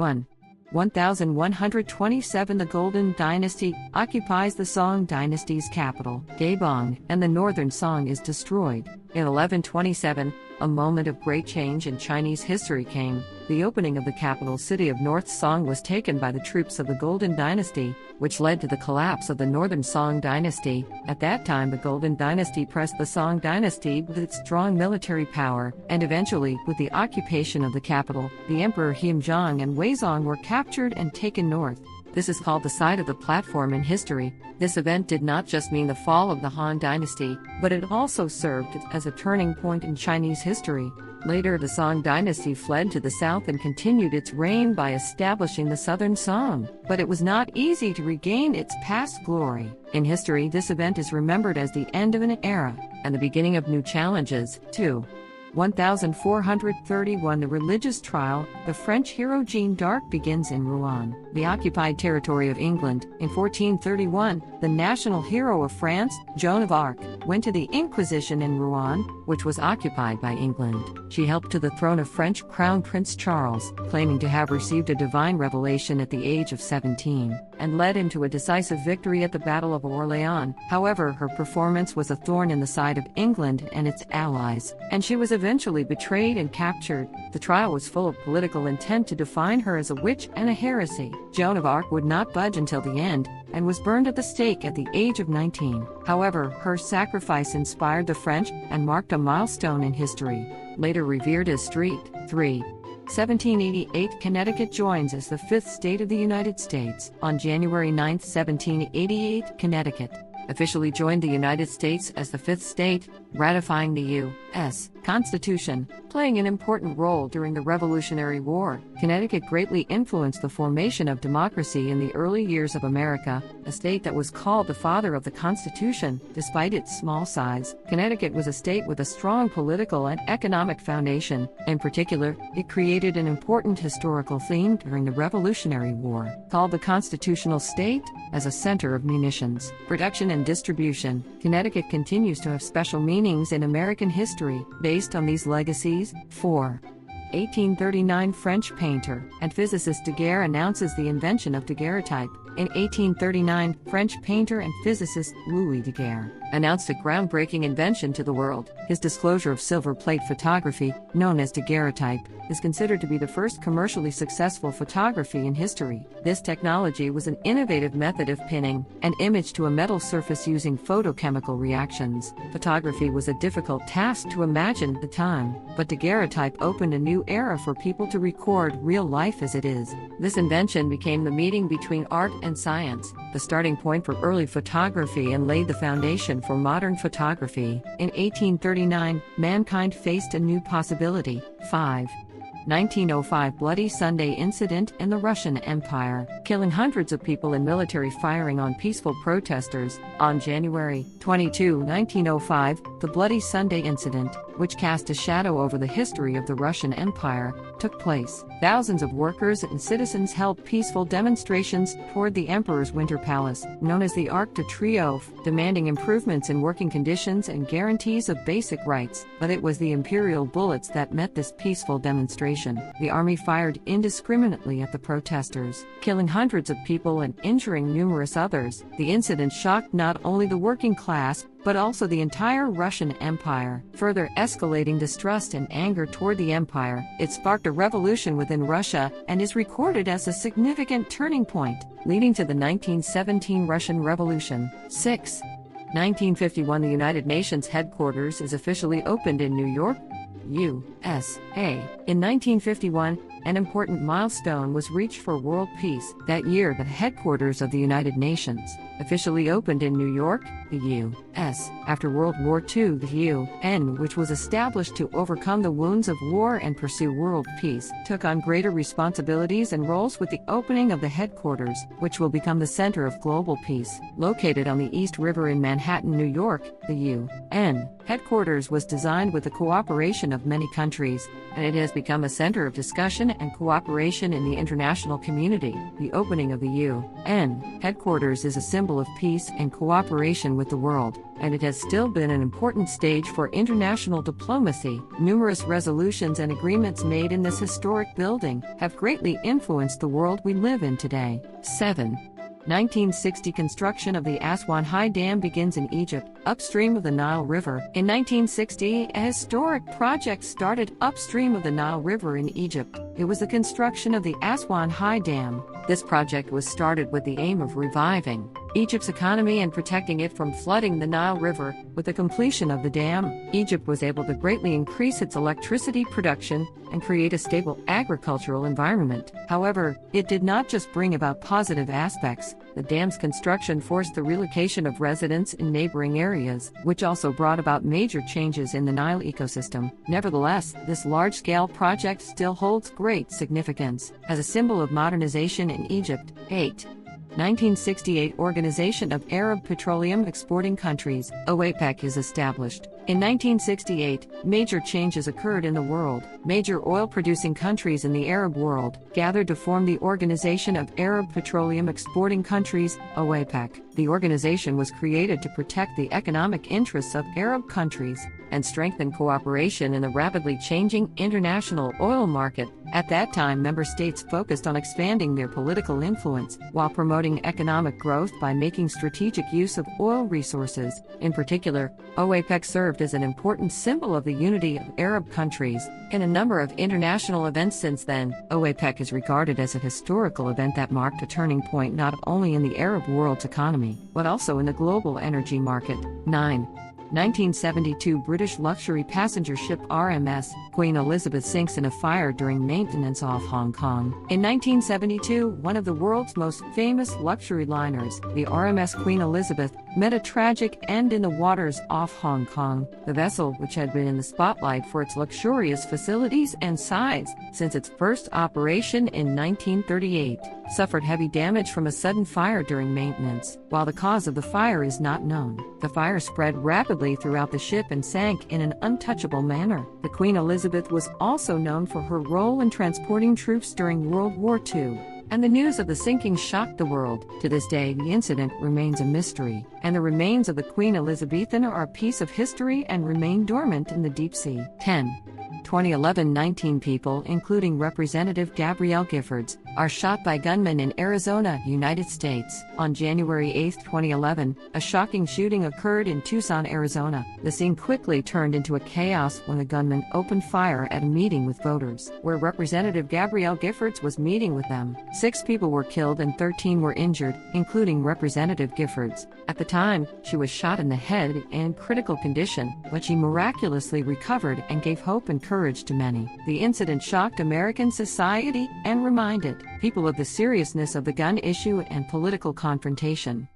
1. 1127 The Golden Dynasty occupies the Song dynasty's capital, Gaebong, and the northern Song is destroyed. In 1127, a moment of great change in Chinese history came. The opening of the capital city of North Song was taken by the troops of the Golden Dynasty, which led to the collapse of the Northern Song dynasty. At that time, the Golden Dynasty pressed the Song dynasty with its strong military power, and eventually, with the occupation of the capital, the Emperor Heimdong and Weizong were captured and taken north. This is called the side of the platform in history. This event did not just mean the fall of the Han dynasty, but it also served as a turning point in Chinese history. Later, the Song dynasty fled to the south and continued its reign by establishing the Southern Song. But it was not easy to regain its past glory. In history, this event is remembered as the end of an era and the beginning of new challenges. 2. 1431 The religious trial, the French hero Jeanne d'Arc begins in Rouen, the occupied territory of England. In 1431, the national hero of France, Joan of Arc, went to the Inquisition in Rouen, which was occupied by England. She helped to the throne of French Crown Prince Charles, claiming to have received a divine revelation at the age of 17, and led him to a decisive victory at the Battle of Orléans. However, her performance was a thorn in the side of England and its allies, and she was eventually betrayed and captured. The trial was full of political intent to define her as a witch and a heresy. Joan of Arc would not budge until the end, and was burned at the stake at the age of 19. However, her sacrifice inspired the French and marked a milestone in history, later revered as Street. 3. 1788 Connecticut joins as the fifth state of the United States. On January 9, 1788, Connecticut officially joined the United States as the fifth state, ratifying the U.S. Constitution, playing an important role during the Revolutionary War. Connecticut greatly influenced the formation of democracy in the early years of America, a state that was called the father of the Constitution. Despite its small size, Connecticut was a state with a strong political and economic foundation. In particular, it created an important historical theme during the Revolutionary War, called the Constitutional State, as a center of munitions production and distribution. Connecticut continues to have special meanings in American history based on these legacies. 4. 1839 French painter and physicist Daguerre announces the invention of daguerreotype. In 1839, French painter and physicist Louis Daguerre announced a groundbreaking invention to the world. His disclosure of silver plate photography, known as daguerreotype, is considered to be the first commercially successful photography in history. This technology was an innovative method of pinning an image to a metal surface using photochemical reactions. Photography was a difficult task to imagine at the time, but daguerreotype opened a new era for people to record real life as it is. This invention became the meeting between art and science, the starting point for early photography, and laid the foundation for modern photography. In 1839, mankind faced a new possibility. 5. 1905 Bloody Sunday incident in the Russian Empire, killing hundreds of people in military firing on peaceful protesters. On January 22, 1905, the Bloody Sunday incident, which cast a shadow over the history of the Russian Empire, took place. Thousands of workers and citizens held peaceful demonstrations toward the emperor's winter palace, known as the Arc de Triomphe, demanding improvements in working conditions and guarantees of basic rights. But it was the imperial bullets that met this peaceful demonstration. The army fired indiscriminately at the protesters, killing hundreds of people and injuring numerous others. The incident shocked not only the working class, but also the entire Russian Empire, further escalating distrust and anger toward the empire. It sparked a revolution within Russia and is recorded as a significant turning point, leading to the 1917 Russian Revolution. 6. 1951 The United Nations headquarters is officially opened in New York, USA. In 1951, an important milestone was reached for world peace. That year, the headquarters of the United Nations officially opened in New York, the U.S. After World War II, the UN, which was established to overcome the wounds of war and pursue world peace, took on greater responsibilities and roles with the opening of the headquarters, which will become the center of global peace. Located on the East River in Manhattan, New York, the UN headquarters was designed with the cooperation of of many countries, and it has become a center of discussion and cooperation in the international community. The opening of the UN headquarters is a symbol of peace and cooperation with the world, and it has still been an important stage for international diplomacy. Numerous resolutions and agreements made in this historic building have greatly influenced the world we live in today. 7. 1960 Construction of the Aswan High Dam begins in Egypt, upstream of the Nile River. In 1960, a historic project started upstream of the Nile River in Egypt. It was the construction of the Aswan High Dam. This project was started with the aim of reviving Egypt's economy and protecting it from flooding the Nile River. With the completion of the dam, Egypt was able to greatly increase its electricity production and create a stable agricultural environment. However, it did not just bring about positive aspects. The dam's construction forced the relocation of residents in neighboring areas, which also brought about major changes in the Nile ecosystem. Nevertheless, this large-scale project still holds great significance as a symbol of modernization in Egypt. 8. 1968 Organization of Arab Petroleum Exporting Countries, OAPEC, is established. In 1968, major changes occurred in the world. Major oil-producing countries in the Arab world gathered to form the Organization of Arab Petroleum Exporting Countries, OAPEC. The organization was created to protect the economic interests of Arab countries and strengthen cooperation in the rapidly changing international oil market. At that time, member states focused on expanding their political influence while promoting economic growth by making strategic use of oil resources. In particular, OAPEC served as an important symbol of the unity of Arab countries. In a number of international events since then, OAPEC is regarded as a historical event that marked a turning point not only in the Arab world's economy, but also in the global energy market. 9. 1972 British luxury passenger ship RMS Queen Elizabeth sinks in a fire during maintenance off Hong Kong. In 1972, one of the world's most famous luxury liners, the RMS Queen Elizabeth, met a tragic end in the waters off Hong Kong. The vessel, which had been in the spotlight for its luxurious facilities and size since its first operation in 1938, suffered heavy damage from a sudden fire during maintenance. While the cause of the fire is not known, the fire spread rapidly throughout the ship and sank in an untouchable manner. The Queen Elizabeth was also known for her role in transporting troops during World War II, and the news of the sinking shocked the world. To this day, the incident remains a mystery, and the remains of the Queen Elizabethan are a piece of history and remain dormant in the deep sea. 10. 2011 19 people, including Representative Gabrielle Giffords, are shot by gunmen in Arizona, United States. On January 8, 2011, a shocking shooting occurred in Tucson, Arizona. The scene quickly turned into a chaos when the gunman opened fire at a meeting with voters, where Representative Gabrielle Giffords was meeting with them. 6 people were killed and 13 were injured, including Representative Giffords. At the time, she was shot in the head and in critical condition, but she miraculously recovered and gave hope and courage to many. The incident shocked American society and reminded people of the seriousness of the gun issue and political confrontation.